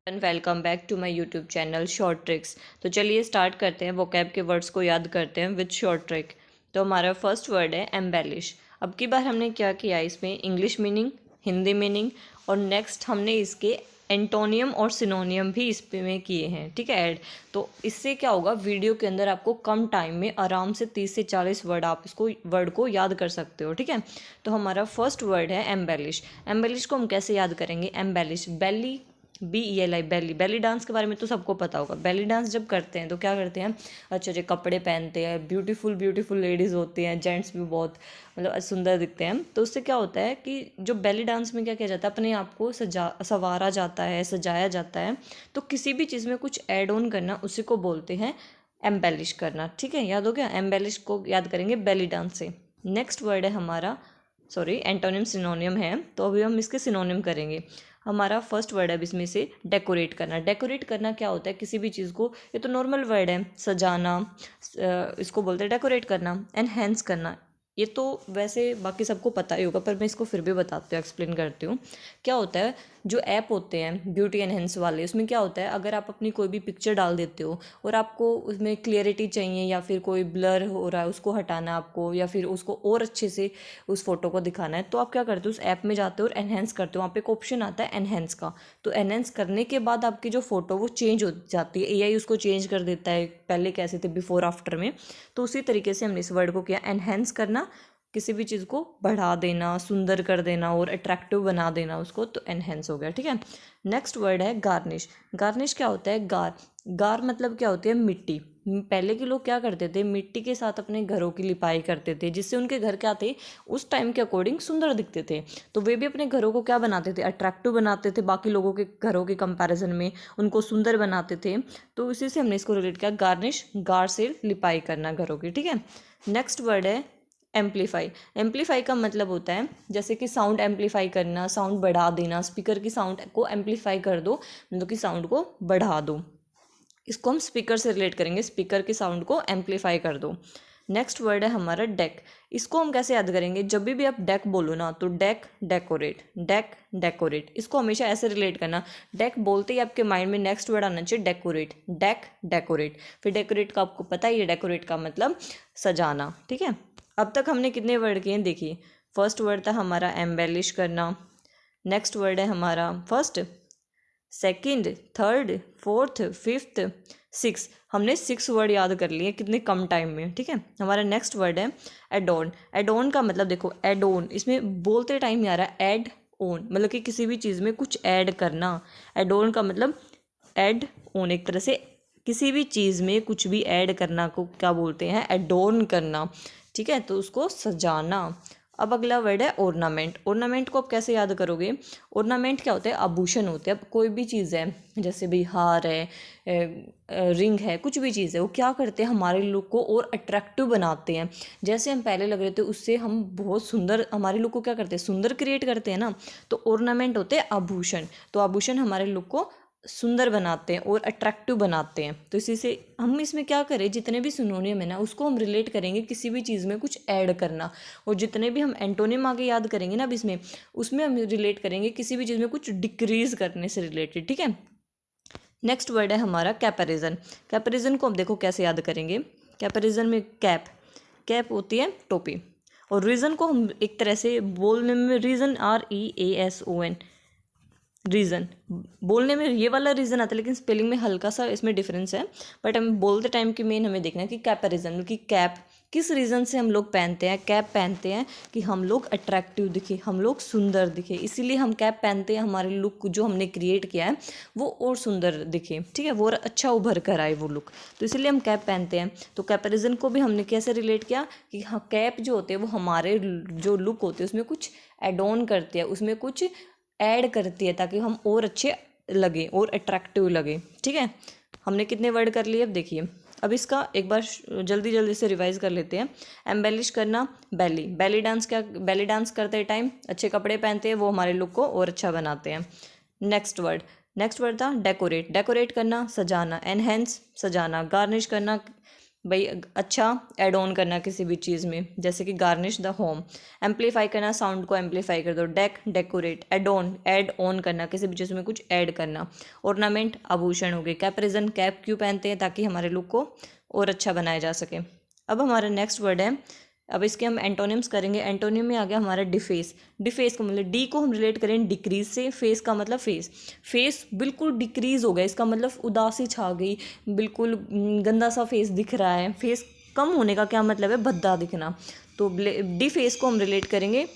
And welcome back to my YouTube channel short tricks. तो चलिए start करते हैं, वोकैब के वर्ड्स को याद करते हैं विद शॉर्ट ट्रिक। तो हमारा फर्स्ट वर्ड है एम्बेलिश। अब की बार हमने क्या किया, इसमें इंग्लिश मीनिंग, हिंदी मीनिंग और नेक्स्ट हमने इसके एंटोनियम और सिनोनियम भी इस में किए हैं, ठीक है, ऐड। तो इससे क्या होगा, वीडियो के अंदर आपको कम टाइम में आराम से 30 से 40 वर्ड आप इसको वर्ड को याद कर सकते हो, ठीक है। तो हमारा फर्स्ट वर्ड है एम्बेलिश। एम्बेलिश को हम कैसे याद करेंगे? एम्बेलिश, बेली, BELI, बेली। बेली डांस के बारे में तो सबको पता होगा। बेली डांस जब करते हैं तो क्या करते हैं, अच्छे अच्छे कपड़े पहनते हैं, ब्यूटीफुल ब्यूटीफुल लेडीज़ होती हैं, जेंट्स भी बहुत मतलब सुंदर दिखते हैं। तो उससे क्या होता है कि जो बेली डांस में क्या किया जाता है, अपने आप को संवारा जाता है, सजाया जाता है। तो किसी भी चीज़ में कुछ ऐड ऑन करना, उसी को बोलते हैं एम्बेलिश करना, ठीक है। याद हो गया, एम्बेलिश को याद करेंगे बेली डांस से। नेक्स्ट वर्ड है हमारा, सॉरी एंटोनिम सिनोनियम है, तो अभी हम इसके सिनोनिम करेंगे। हमारा फर्स्ट वर्ड है अब इसमें से डेकोरेट करना। डेकोरेट करना क्या होता है, किसी भी चीज़ को, ये तो नॉर्मल वर्ड है, सजाना, इसको बोलते हैं डेकोरेट करना। एनहेंस करना, ये तो वैसे बाकी सबको पता ही होगा, पर मैं इसको फिर भी बताती हूँ, एक्सप्लेन करती हूँ। क्या होता है, जो ऐप होते हैं ब्यूटी एनहेंस वाले, उसमें क्या होता है, अगर आप अपनी कोई भी पिक्चर डाल देते हो और आपको उसमें क्लियरिटी चाहिए या फिर कोई ब्लर हो रहा है उसको हटाना है आपको, या फिर उसको और अच्छे से उस फोटो को दिखाना है, तो आप क्या करते हो, उस ऐप में जाते हो और एनहेंस करते हो। वहाँ पे एक ऑप्शन आता है एनहेंस का। तो एनहेंस करने के बाद आपकी जो फोटो वो चेंज हो जाती है, AI उसको चेंज कर देता है, पहले कैसे थे बिफोर आफ्टर में। तो उसी तरीके से हमने इस वर्ड को किया, एनहेंस करना, किसी भी चीज़ को बढ़ा देना, सुंदर कर देना और अट्रैक्टिव बना देना उसको, तो एनहेंस हो गया, ठीक है। नेक्स्ट वर्ड है गार्निश। गार्निश क्या होता है, गार मतलब क्या होती है, मिट्टी। पहले के लोग क्या करते थे, मिट्टी के साथ अपने घरों की लिपाई करते थे, जिससे उनके घर क्या थे, उस टाइम के अकॉर्डिंग सुंदर दिखते थे। तो वे भी अपने घरों को क्या बनाते थे, अट्रैक्टिव बनाते थे, बाकी लोगों के घरों के कंपैरिजन में उनको सुंदर बनाते थे। तो इसी से हमने इसको रिलेट किया, गार्निश, गार से लिपाई करना घरों की, ठीक है। नेक्स्ट वर्ड है एम्पलीफाई। एम्पलीफाई का मतलब होता है जैसे कि साउंड एम्पलीफाई करना, साउंड बढ़ा देना, स्पीकर की साउंड को एम्पलीफाई कर दो, मतलब कि साउंड को बढ़ा दो। इसको हम स्पीकर से रिलेट करेंगे, स्पीकर की साउंड को एम्पलीफाई कर दो। नेक्स्ट वर्ड है हमारा डेक। इसको हम कैसे याद करेंगे, जब भी आप डेक बोलो ना, तो डेक, डेकोरेट, डेक, डेकोरेट, इसको हमेशा ऐसे रिलेट करना। डेक बोलते ही आपके माइंड में नेक्स्ट वर्ड आना चाहिए डेकोरेट, डेक, डेकोरेट। फिर डेकोरेट का आपको पता ही है, डेकोरेट का मतलब सजाना, ठीक है। अब तक हमने कितने वर्ड किए हैं देखिए। फर्स्ट वर्ड था हमारा एम्बेलिश करना, नेक्स्ट वर्ड है हमारा first, second, third, fourth, fifth, six. हमने 6 वर्ड याद कर लिए कितने कम टाइम में, ठीक है। हमारा नेक्स्ट वर्ड है एडोन। एडोन का मतलब देखो, एडोन इसमें बोलते टाइम आ रहा है एड ओन, मतलब कि किसी भी चीज़ में कुछ ऐड करना। एडोन का मतलब एड ओन, एक तरह से किसी भी चीज़ में कुछ भी ऐड करना को क्या बोलते हैं, एडोन करना, ठीक है। तो उसको सजाना। अब अगला वर्ड है ऑर्नामेंट। ऑर्नामेंट को आप कैसे याद करोगे, ऑर्नामेंट क्या होता है, आभूषण होते हैं। अब कोई भी चीज़ है, जैसे भी हार है, रिंग है, कुछ भी चीज़ है, वो क्या करते हैं, हमारे लुक को और अट्रैक्टिव बनाते हैं। जैसे हम पहले लग रहे थे उससे हम बहुत सुंदर, हमारे लुक को क्या करते हैं, सुंदर क्रिएट करते हैं ना। तो ऑर्नामेंट होते हैं आभूषण। तो आभूषण हमारे लुक को सुंदर बनाते हैं और अट्रैक्टिव बनाते हैं। तो इसी से हम इसमें क्या करें, जितने भी सिनोनियम है ना, उसको हम रिलेट करेंगे किसी भी चीज़ में कुछ ऐड करना। और जितने भी हम एंटोनिम आगे याद करेंगे ना अब इसमें, उसमें हम रिलेट करेंगे किसी भी चीज़ में कुछ डिक्रीज करने से रिलेटेड, ठीक है। नेक्स्ट वर्ड है हमारा कैपरिजन। कैपरिजन को हम देखो कैसे याद करेंगे। कैपरिजन में कैप, कैप होती है टोपी, और रीज़न को हम एक तरह से बोलने में रीज़न, REASON, रीज़न बोलने में ये वाला रीज़न आता है, लेकिन स्पेलिंग में हल्का सा इसमें डिफरेंस है। बट हम बोलते टाइम की मेन हमें देखना है कि कैपरिजन, कि कैप किस रीज़न से हम लोग पहनते हैं। कैप पहनते हैं कि हम लोग अट्रैक्टिव दिखे, हम लोग सुंदर दिखे, इसीलिए हम कैप पहनते हैं। हमारे लुक जो हमने क्रिएट किया है वो और सुंदर दिखे, ठीक है, वो और अच्छा उभर कर आए वो लुक, तो इसीलिए हम कैप पहनते हैं। तो कैपरिजन को भी हमने कैसे रिलेट किया कि हाँ, कैप जो होते हैं वो हमारे जो लुक होते हैं उसमें कुछ एड ऑन करते हैं, उसमें कुछ ऐड करती है, ताकि हम और अच्छे लगे और अट्रैक्टिव लगे, ठीक है। हमने कितने वर्ड कर लिए अब देखिए। अब इसका एक बार जल्दी जल्दी से रिवाइज कर लेते हैं। एम्बेलिश करना, बेली, बेली डांस, क्या बेली डांस करते टाइम अच्छे कपड़े पहनते हैं, वो हमारे लुक को और अच्छा बनाते हैं। नेक्स्ट वर्ड था डेकोरेट। डेकोरेट करना, सजाना। एनहेंस, सजाना। गार्निश करना, भाई अच्छा ऐड ऑन करना किसी भी चीज़ में, जैसे कि गार्निश द होम। एम्पलीफाई करना, साउंड को एम्पलीफाई कर दो। डेक डेकोरेट, ऐड ऑन करना, किसी भी चीज़ में कुछ ऐड करना। ऑर्नामेंट आभूषण हो गए। कैप्रिजन, कैप क्यों पहनते हैं, ताकि हमारे लुक को और अच्छा बनाया जा सके। अब हमारा नेक्स्ट वर्ड है, अब इसके हम एंटोनिम्स करेंगे। एंटोनिम में आ गया हमारा डिफेस। डिफेस को मतलब डी को हम रिलेट करें डिक्रीज से, फेस का मतलब फेस बिल्कुल डिक्रीज हो गया, इसका मतलब उदासी छा गई, बिल्कुल गंदा सा फेस दिख रहा है। फेस कम होने का क्या मतलब है, भद्दा दिखना। तो डिफेस को हम रिलेट करेंगे,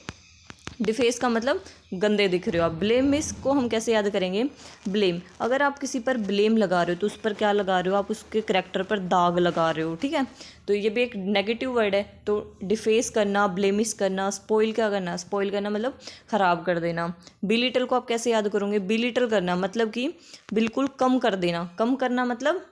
डिफेस का मतलब गंदे दिख रहे हो आप। ब्लेम इसको हम कैसे याद करेंगे, ब्लेम, अगर आप किसी पर ब्लेम लगा रहे हो तो उस पर क्या लगा रहे हो, आप उसके करैक्टर पर दाग लगा रहे हो, ठीक है। तो ये भी एक नेगेटिव वर्ड है। तो डिफेस करना, ब्लेमिस करना। स्पॉइल क्या करना, स्पॉइल करना मतलब ख़राब कर देना। बिलिटल को आप कैसे याद करोगे, बिलिटल करना मतलब कि बिल्कुल कम कर देना। कम करना मतलब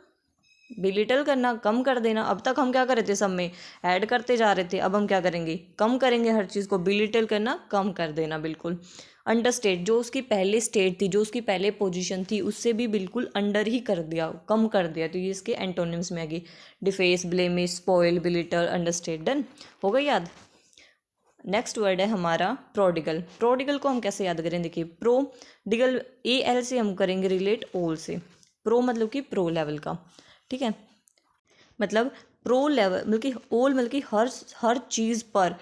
बिलिटल करना, कम कर देना। अब तक हम क्या कर रहे थे, सब में ऐड करते जा रहे थे, अब हम क्या करेंगे, कम करेंगे हर चीज़ को। बिलिटल करना, कम कर देना बिल्कुल। अंडरस्टेट, जो उसकी पहले स्टेट थी, जो उसकी पहले पोजीशन थी, उससे भी बिल्कुल अंडर ही कर दिया, कम कर दिया। तो ये इसके एंटोनिम्स में आएगी। Deface, blemish, spoil, belittle, understate. Done हो गई याद। नेक्स्ट वर्ड है हमारा प्रोडिगल। प्रोडिगल को हम कैसे याद करें, देखिए प्रोडिगल AL से हम करेंगे रिलेट ऑल से। प्रो मतलब कि प्रो लेवल का, ठीक है। मतलब प्रो लेवल मतलब कि ऑल मतलब कि हर चीज़ पर,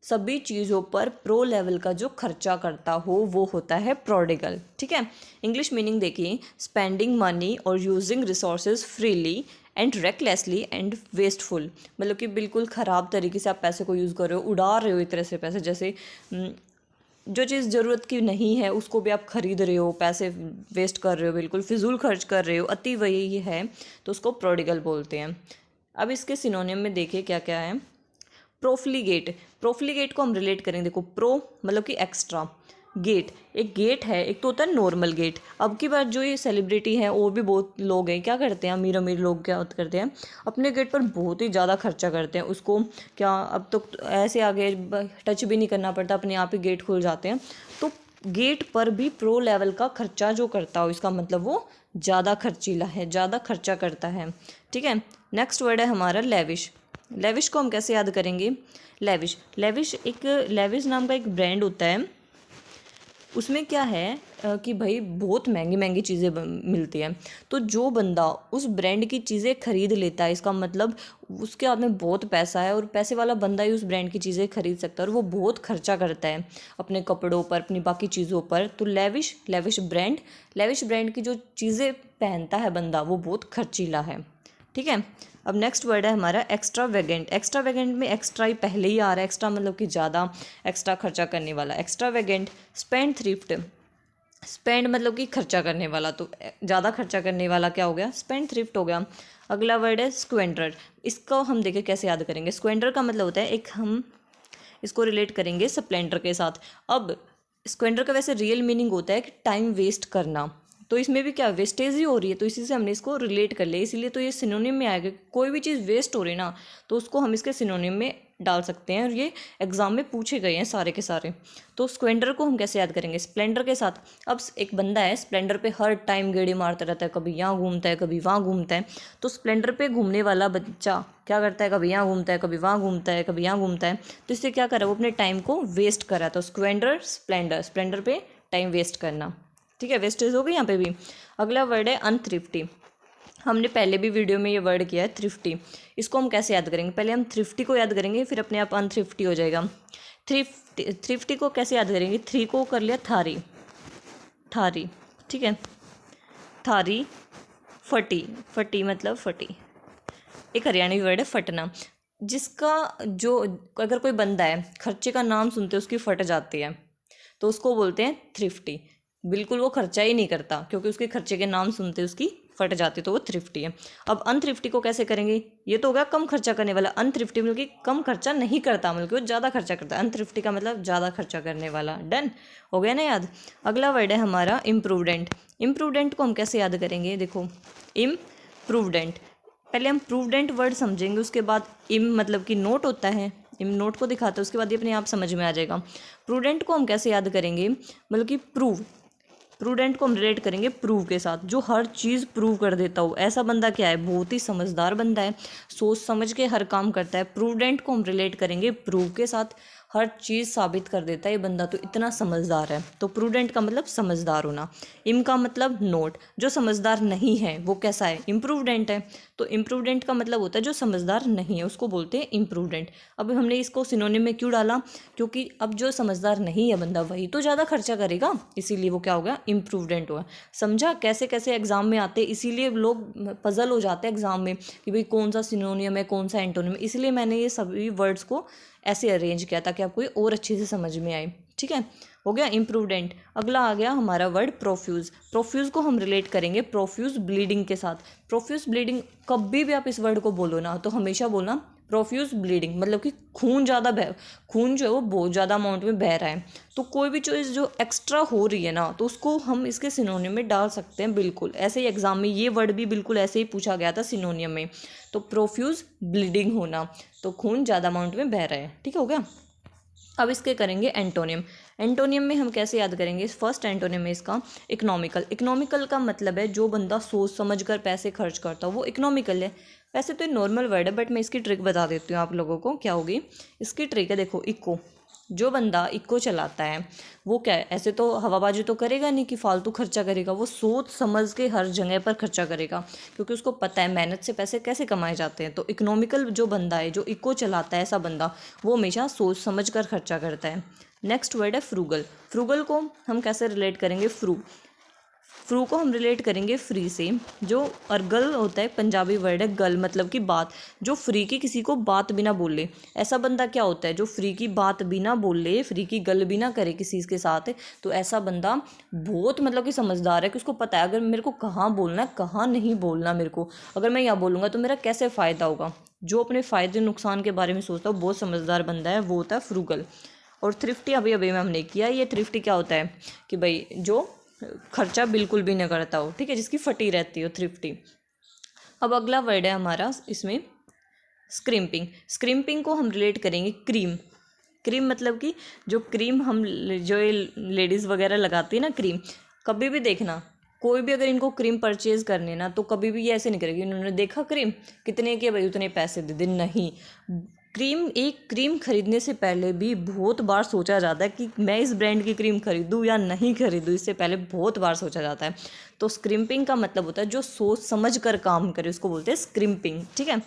सभी चीज़ों पर प्रो लेवल का जो खर्चा करता हो वो होता है प्रोडिगल, ठीक है। इंग्लिश मीनिंग देखिए, स्पेंडिंग मनी और using resources freely and recklessly and wasteful, मतलब कि बिल्कुल ख़राब तरीके से आप पैसे को यूज़ कर रहे हो, उड़ा रहे हो एक तरह से पैसे। जैसे जो चीज़ ज़रूरत की नहीं है उसको भी आप ख़रीद रहे हो, पैसे वेस्ट कर रहे हो, बिल्कुल फिजूल खर्च कर रहे हो, अति वही है, तो उसको प्रोडिगल बोलते हैं। अब इसके सिनोनिम में देखिए क्या क्या है। प्रोफ्लीगेट, प्रोफ्लीगेट को हम रिलेट करेंगे, देखो प्रो मतलब कि एक्स्ट्रा, गेट एक गेट है, एक तो होता है नॉर्मल गेट। अब की बार जो ये सेलिब्रिटी है और भी बहुत लोग हैं, क्या करते हैं, अमीर अमीर लोग क्या करते हैं, अपने गेट पर बहुत ही ज़्यादा खर्चा करते हैं। उसको क्या, अब तो ऐसे आगे टच भी नहीं करना पड़ता, अपने आप ही गेट खुल जाते हैं। तो गेट पर भी प्रो लेवल का खर्चा जो करता हो, इसका मतलब वो ज़्यादा खर्चीला है, ज़्यादा खर्चा करता है, ठीक है। नेक्स्ट वर्ड है हमारा लेविश। लेविश को हम कैसे याद करेंगे, लेविश नाम का एक ब्रांड होता है। उसमें क्या है कि भाई बहुत महंगी महंगी चीज़ें मिलती हैं। तो जो बंदा उस ब्रांड की चीज़ें खरीद लेता है, इसका मतलब उसके हाथ में बहुत पैसा है और पैसे वाला बंदा ही उस ब्रांड की चीज़ें खरीद सकता है, और वो बहुत खर्चा करता है अपने कपड़ों पर, अपनी बाकी चीज़ों पर। तो लेविश ब्रांड की जो चीज़ें पहनता है बंदा, वो बहुत खर्चीला है, ठीक है। अब नेक्स्ट वर्ड है हमारा एक्स्ट्रावेगेंट। एक्स्ट्रावेगेंट में एक्स्ट्रा ही पहले ही आ रहा है, एक्स्ट्रा मतलब कि ज़्यादा, एक्स्ट्रा खर्चा करने वाला, एक्स्ट्रावेगेंट। स्पेंड थ्रिफ्ट, स्पेंड मतलब कि खर्चा करने वाला, तो ज़्यादा खर्चा करने वाला क्या हो गया, स्पेंड थ्रिफ्ट हो गया। अगला वर्ड है स्क्वेंडर। इसको हम देखें कैसे याद करेंगे। स्क्वेंडर का मतलब होता है एक, हम इसको रिलेट करेंगे स्प्लेंडर के साथ। अब स्क्वेंडर का वैसे रियल मीनिंग होता है कि टाइम वेस्ट करना, तो इसमें भी क्या वेस्टेज ही हो रही है, तो इसी से हमने इसको रिलेट कर लिया, इसीलिए तो ये सिनोनिम में आएगा। कोई भी चीज़ वेस्ट हो रही है ना, तो उसको हम इसके सिनोनिम में डाल सकते हैं, और ये एग्जाम में पूछे गए हैं सारे के सारे। तो स्क्वेंडर को हम कैसे याद करेंगे, स्प्लेंडर के साथ। अब एक बंदा है स्प्लेंडर पे हर टाइम गेड़ी मारता रहता है, कभी यहाँ घूमता है कभी वहाँ घूमता है। तो स्प्लेंडर पे घूमने वाला बच्चा क्या करता है, कभी यहाँ घूमता है कभी वहाँ घूमता है कभी यहाँ घूमता है, तो इससे क्या करा, वो अपने टाइम को वेस्ट करा। तो स्प्लेंडर पे टाइम वेस्ट करना, ठीक है, वेस्टेज हो गई यहाँ पे भी। अगला वर्ड है अनथ्रिफ्टी। हमने पहले भी वीडियो में ये वर्ड किया है थ्रिफ्टी। इसको हम कैसे याद करेंगे, पहले हम थ्रिफ्टी को याद करेंगे, फिर अपने आप अनथ्रिफ्टी हो जाएगा। थ्रिफ्टी को कैसे याद करेंगे, थ्री को कर लिया थारी, ठीक है। थारी, फटी मतलब फटी, एक हरियाणवी वर्ड है फटना, जिसका जो, अगर कोई बंदा है खर्चे का नाम सुनते उसकी फट जाती है, तो उसको बोलते हैं थ्रिफ्टी। बिल्कुल वो खर्चा ही नहीं करता, क्योंकि उसके खर्चे के नाम सुनते उसकी फट जाती, तो वो थ्रिफ्टी है। अब अनथ्रिफ्टी को कैसे करेंगे, ये तो हो गया कम खर्चा करने वाला। अनथ्रिफ्टी मतलब कि कम खर्चा नहीं करता, मतलब कि वो ज़्यादा खर्चा करता है। अनथ्रिफ्टी का मतलब ज़्यादा खर्चा करने वाला। डन हो गया ना याद। अगला वर्ड है हमारा इम्प्रूवडेंट। इम्प्रूवडेंट को हम कैसे याद करेंगे, देखो इम्प्रूवडेंट, पहले हम प्रूवडेंट वर्ड समझेंगे, उसके बाद इम मतलब कि नोट होता है, इम नोट को दिखाता है, उसके बाद ये अपने आप समझ में आ जाएगा। प्रूडेंट को हम कैसे याद करेंगे, मतलब कि प्रूव, प्रूडेंट को हम रिलेट करेंगे प्रूव के साथ, जो हर चीज़ प्रूव कर देता हो, ऐसा बंदा क्या है, बहुत ही समझदार बंदा है, सोच समझ के हर काम करता है। प्रूडेंट को हम रिलेट करेंगे प्रूव के साथ, हर चीज़ साबित कर देता है ये बंदा तो इतना समझदार है। तो प्रूडेंट का मतलब समझदार होना। इम का मतलब नोट, जो समझदार नहीं है वो कैसा है, इम्प्रूवडेंट है। तो इम्प्रूवडेंट का मतलब होता है जो समझदार नहीं है उसको बोलते हैं इम्प्रूवडेंट। अब हमने इसको सिनोनिम में क्यों डाला, क्योंकि अब जो समझदार नहीं है बंदा वही तो ज़्यादा खर्चा करेगा, इसीलिए वो क्या हो गया, इम्प्रूवडेंट हुआ। समझा कैसे कैसे एग्जाम में आते, इसीलिए लोग पजल हो जाते हैं एग्जाम में कि भाई कौन सा सिनोनियम है कौन सा एंटोनियम है। इसलिए मैंने ये सभी वर्ड्स को ऐसे अरेंज किया ताकि आपको ये और अच्छे से समझ में आए। ठीक है, हो गया इम्प्रूवडेंट। अगला आ गया हमारा वर्ड प्रोफ्यूज। प्रोफ्यूज को हम रिलेट करेंगे प्रोफ्यूज ब्लीडिंग के साथ। प्रोफ्यूज ब्लीडिंग, कभी भी आप इस वर्ड को बोलो ना तो हमेशा बोलना प्रोफ्यूज ब्लीडिंग, मतलब कि खून जो है वो बहुत ज़्यादा अमाउंट में बह रहा है। तो कोई भी चीज़ जो एक्स्ट्रा हो रही है ना तो उसको हम इसके सिनोनियम में डाल सकते हैं। बिल्कुल ऐसे ही एग्जाम में ये वर्ड भी बिल्कुल ऐसे ही पूछा गया था सिनोनियम में। तो प्रोफ्यूज ब्लीडिंग होना, तो खून ज़्यादा अमाउंट में बह रहा है। ठीक हो गया। अब इसके करेंगे एंटोनियम। एंटोनियम में हम कैसे याद करेंगे, फर्स्ट एंटोनियम है इसका इकोनॉमिकल। इकोनॉमिकल का मतलब है जो बंदा सोच समझ कर पैसे खर्च करता हो वो इकोनॉमिकल है। वैसे तो ये नॉर्मल वर्ड है बट मैं इसकी ट्रिक बता देती हूँ आप लोगों को, क्या होगी इसकी ट्रिक है। देखो इको, जो बंदा इको चलाता है वो क्या है, ऐसे तो हवाबाजी तो करेगा नहीं कि फालतू खर्चा करेगा, वो सोच समझ के हर जगह पर खर्चा करेगा क्योंकि उसको पता है मेहनत से पैसे कैसे कमाए जाते हैं। तो इकोनॉमिकल जो बंदा है, जो इको चलाता है ऐसा बंदा, वो हमेशा सोच समझ कर खर्चा करता है। नेक्स्ट वर्ड है फ्रूगल। फ्रूगल को हम कैसे रिलेट करेंगे, फ्रू को हम रिलेट करेंगे फ्री से। जो और गल होता है पंजाबी वर्ड है गल, मतलब कि बात, जो फ्री की किसी को बात भी ना बोले, ऐसा बंदा क्या होता है जो फ्री की बात भी ना बोले, फ्री की गल भी ना करे किसी के साथ, तो ऐसा बंदा बहुत मतलब कि समझदार है कि उसको पता है अगर मेरे को कहाँ बोलना है कहाँ नहीं बोलना, मेरे को अगर मैं यहाँ बोलूँगा तो मेरा कैसे फ़ायदा होगा। जो अपने फ़ायदे नुकसान के बारे में सोचता है बहुत समझदार बंदा है, वो होता है फ्रूगल। और थ्रिफ्टी अभी में हमने किया। ये थ्रिफ्टी क्या होता है कि भाई जो खर्चा बिल्कुल भी नहीं करता हो, ठीक है, जिसकी फटी रहती हो, थ्रिफ्टी। अब अगला वर्ड है हमारा इसमें स्क्रिम्पिंग। स्क्रिम्पिंग को हम रिलेट करेंगे क्रीम। क्रीम मतलब कि जो क्रीम हम जो लेडीज़ वगैरह लगाती है ना क्रीम, कभी भी देखना कोई भी अगर इनको क्रीम परचेज़ करनी है ना तो कभी भी ये ऐसे नहीं करेगी इन्होंने देखा क्रीम कितने की भाई उतने पैसे दे दे, नहीं। एक क्रीम खरीदने से पहले भी बहुत बार सोचा जाता है कि मैं इस ब्रांड की क्रीम खरीदूं या नहीं खरीदूं, इससे पहले बहुत बार सोचा जाता है। तो स्क्रिम्पिंग का मतलब होता है जो सोच समझ कर काम करे उसको बोलते हैं स्क्रिम्पिंग। ठीक है।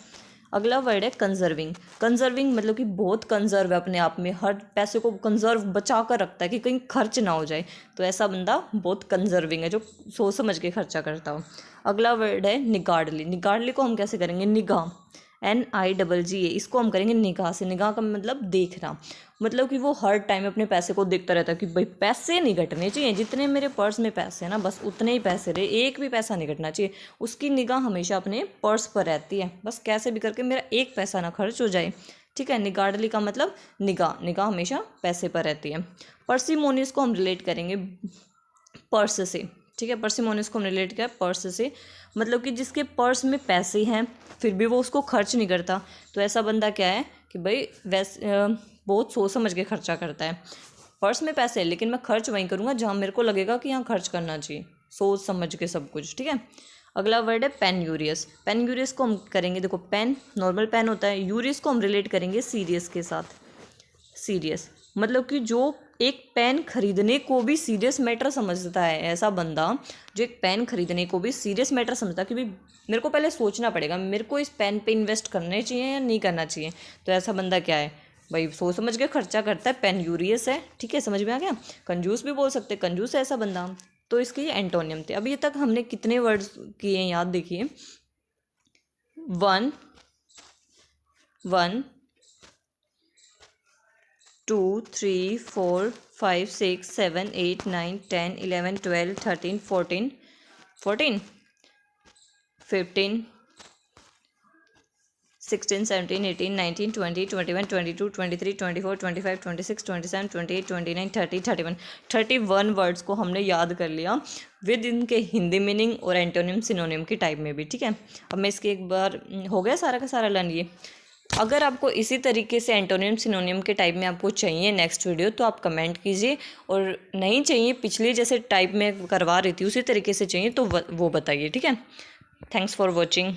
अगला वर्ड है कंजर्विंग। कंजर्विंग मतलब कि बहुत कंजर्व है अपने आप में, हर पैसे को कंजर्व बचा कर रखता है कि कहीं खर्च ना हो जाए, तो ऐसा बंदा बहुत कंजर्विंग है जो सोच समझ के खर्चा करता हो। अगला वर्ड है निगार्डली। निगार्डली को हम कैसे करेंगे, निगाह, NIGGA, इसको हम करेंगे निगाह से। निगाह का मतलब देखना, मतलब कि वो हर टाइम अपने पैसे को देखता रहता है कि भाई पैसे नहीं घटने चाहिए, जितने मेरे पर्स में पैसे हैं ना बस उतने ही पैसे रहे, एक भी पैसा नहीं घटना चाहिए। उसकी निगाह हमेशा अपने पर्स पर रहती है, बस कैसे भी करके मेरा एक पैसा ना खर्च हो जाए। ठीक है। निगार्डली का मतलब निगाह, निगाह हमेशा पैसे पर रहती है। पर्सिमोनियस को हम रिलेट करेंगे पर्स से। ठीक है। पर्सिमोनियस को हम रिलेट किया पर्स से, मतलब कि जिसके पर्स में पैसे हैं फिर भी वो उसको खर्च नहीं करता, तो ऐसा बंदा क्या है कि भाई बहुत सोच समझ के खर्चा करता है। पर्स में पैसे है लेकिन मैं खर्च वहीं करूँगा जहाँ मेरे को लगेगा कि यहाँ खर्च करना चाहिए, सोच समझ के सब कुछ। ठीक है। अगला वर्ड है पेनयूरियस। पेनयूरियस को हम करेंगे, देखो पेन नॉर्मल पेन होता है, यूरियस को हम रिलेट करेंगे सीरियस के साथ। सीरियस मतलब कि जो एक पेन खरीदने को भी सीरियस मैटर समझता है, ऐसा बंदा जो एक पेन खरीदने को भी सीरियस मैटर समझता है कि भाई मेरे को पहले सोचना पड़ेगा मेरे को इस पेन पे इन्वेस्ट करने चाहिए या नहीं करना चाहिए, तो ऐसा बंदा क्या है भाई सोच समझ के खर्चा करता है, पेनयूरियस है। ठीक है, समझ में आ गया। कंजूस भी बोल सकते हैं, कंजूस है ऐसा बंदा। तो इसके ये एंटोनियम थे। अभी तक हमने कितने वर्ड्स किए हैं याद देखिए, 1 1 2 3 4 5 6 7 8 9 10 11 12 13 14 15 16 17 18 19 20 21 22 23 24 25 26 27 28 29 30 31 31 वर्ड्स को हमने याद कर लिया विद इनके हिंदी मीनिंग और एंटोनिम सिनोनिम की टाइप में भी। ठीक है। अब मैं इसके एक बार हो गया सारा का सारा लर्न। ये अगर आपको इसी तरीके से एंटोनिम सिनोनिम के टाइप में आपको चाहिए नेक्स्ट वीडियो तो आप कमेंट कीजिए, और नहीं चाहिए पिछली जैसे टाइप में करवा रही थी उसी तरीके से चाहिए तो वो बताइए, ठीक है। Thanks for watching.